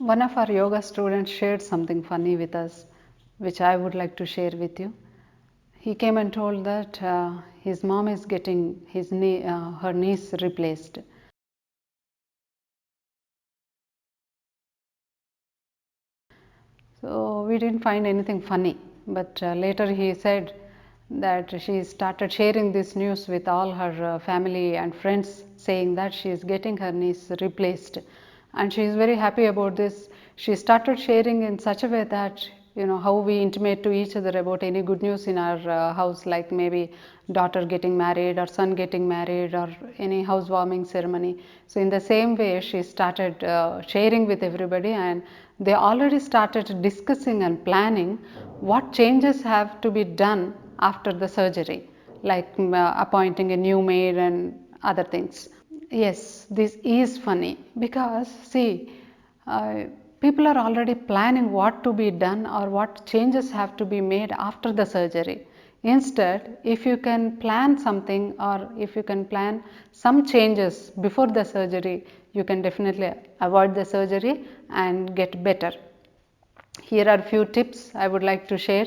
One of our yoga students shared something funny with us, which I would like to share with you. He came and told that his mom is getting her knees replaced. So we didn't find anything funny, but later he said that she started sharing this news with all her family and friends, saying that she is getting her knees replaced, and she is very happy about this. She started sharing in such a way that how we intimate to each other about any good news in our house, like maybe daughter getting married or son getting married or any housewarming ceremony. So in the same way she started sharing with everybody, and they already started discussing and planning what changes have to be done after the surgery, like appointing a new maid and other things. Yes, this is funny because see, uh, people are already planning what to be done or what changes have to be made after the surgery. Instead, if you can plan something or if you can plan some changes before the surgery, you can definitely avoid the surgery and get better. Here are few tips I would like to share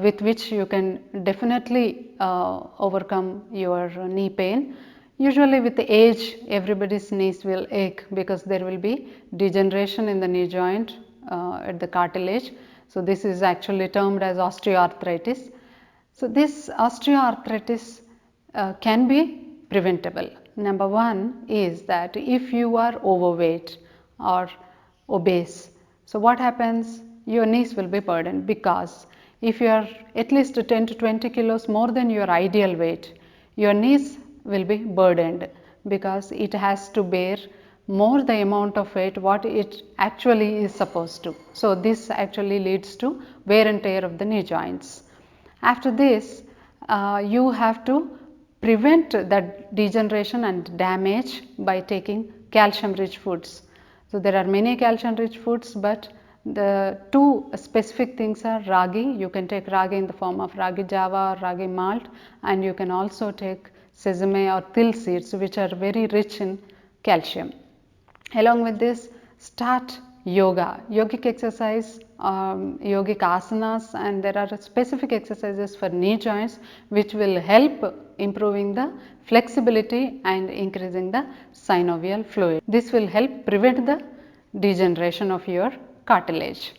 with which you can definitely overcome your knee pain. Usually with the age, everybody's knees will ache because there will be degeneration in the knee joint at the cartilage. So this is actually termed as osteoarthritis. So this osteoarthritis can be preventable. Number one is that if you are overweight or obese, so what happens? Your knees will be burdened, because if you are at least 10 to 20 kilos more than your ideal weight, your knees will be burdened because it has to bear more the amount of weight what it actually is supposed to. So this actually leads to wear and tear of the knee joints. After this, you have to prevent that degeneration and damage by taking calcium rich foods. So there are many calcium rich foods, but the two specific things are ragi. You can take ragi in the form of ragi java or ragi malt, and you can also take sesame or til seeds, which are very rich in calcium. Along with this, start yoga, yogic exercise, yogic asanas, and there are specific exercises for knee joints which will help improving the flexibility and increasing the synovial fluid. This will help prevent the degeneration of your cartilage.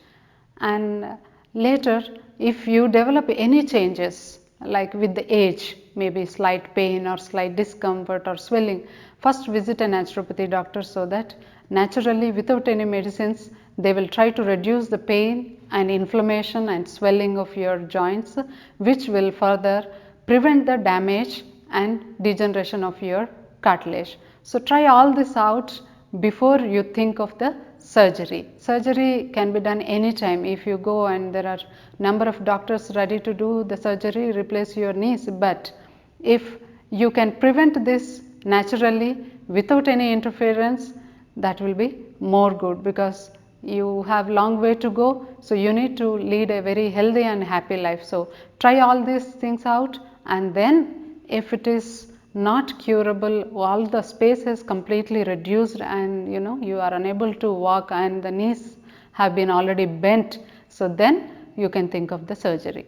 And later, if you develop any changes, like with the age, maybe slight pain or slight discomfort or swelling, first visit a naturopathy doctor, so that naturally without any medicines they will try to reduce the pain and inflammation and swelling of your joints, which will further prevent the damage and degeneration of your cartilage. So try all this out before you think of the surgery. Surgery can be done anytime. If you go and there are number of doctors ready to do the surgery, replace your knees, but if you can prevent this naturally without any interference, that will be more good, because you have long way to go, so you need to lead a very healthy and happy life. So try all these things out, and then if it is not curable, all the space is completely reduced and you are unable to walk and the knees have been already bent, so then you can think of the surgery.